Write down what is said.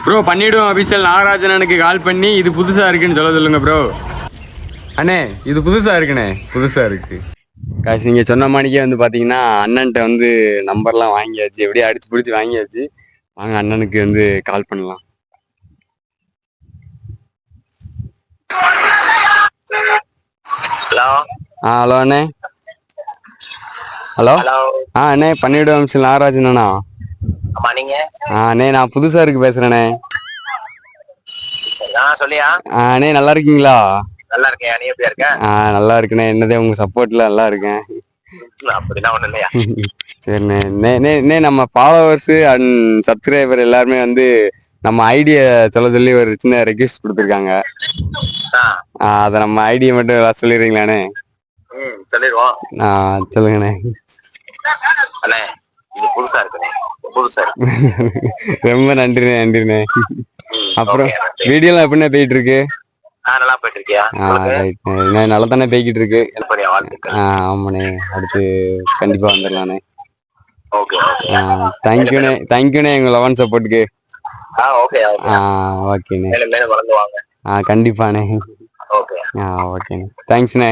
Bro பண்ணிவிடுவோம் official நாகராஜனுக்கு கால் பண்ணி இது புதுசா இருக்குன்னு சொல்லுங்க ப்ரோ. அண்ணே இது புதுசா இருக்குண்ணே, புதுசா இருக்கு. காசு நீங்க சொன்ன மாதிரிக்கே வந்து பாத்தீங்கன்னா அண்ணன்ட்ட வந்து நம்பர்லாம் வாங்கியாச்சு, எப்படியே அடிச்சு பிடிச்சி வாங்கியாச்சு. வாங்க அண்ணனுக்கு வந்து கால் பண்ணலாம். ஹலோ. ஹலோ அண்ணே. ஹலோ. அண்ணே பண்ணிவிடுவோம் அபிஷியல் நாகராஜன் அண்ணா. ஆமா நீங்க? அண்ணே நான் புதுசா இருக்கு பேசுறேண்ணே. சொல்லியா? அண்ணே நல்லா இருக்கீங்களா? நல்லா இருக்கேன், நீ எப்படி இருக்க? நல்லா இருக்குண்ணே, என்னதே உங்க சப்போர்ட்ல நல்லா இருக்கேன். அப்படிலாம் ஒண்ணு இல்லையா? சரிண்ணே. நம்ம ஃபாலோவர்ஸ் அண்ட் சப்ஸ்கிரைபர் எல்லாருமே வந்து நம்ம ஐடியை சொல்ல சொல்லி ஒரு சின்ன ரெக்வெஸ்ட் கொடுத்துருக்காங்க. அதை நம்ம ஐடியை மட்டும் சொல்லிடுறீங்களாண்ணே? சொல்லிடுவோம். சொல்லுங்கண்ணே. அண்ணே இது புதுசா இருக்குண்ணே, புதுசா ரொம்ப நன்றிண்ணே. அப்புறம் வீடியோலாம் எப்படிண்ணே போயிட்டு இருக்கு? நல்லா போயிட்டு இருக்கியா? நல்லா தானே போய்கிட்டு இருக்கு. ஆமாண்ணே, அடுத்து கண்டிப்பா வந்துடலாண்ணே. தேங்க்யூண்ணே, தேங்க்யூண்ணே எங்க லெவன் சப்போர்ட்டுக்கு. ஓகேண்ணே. வாங்க. கண்டிப்பாண்ணே. ஓகேண்ணே. ஓகேண்ணே, தேங்க்ஸ்ண்ணே.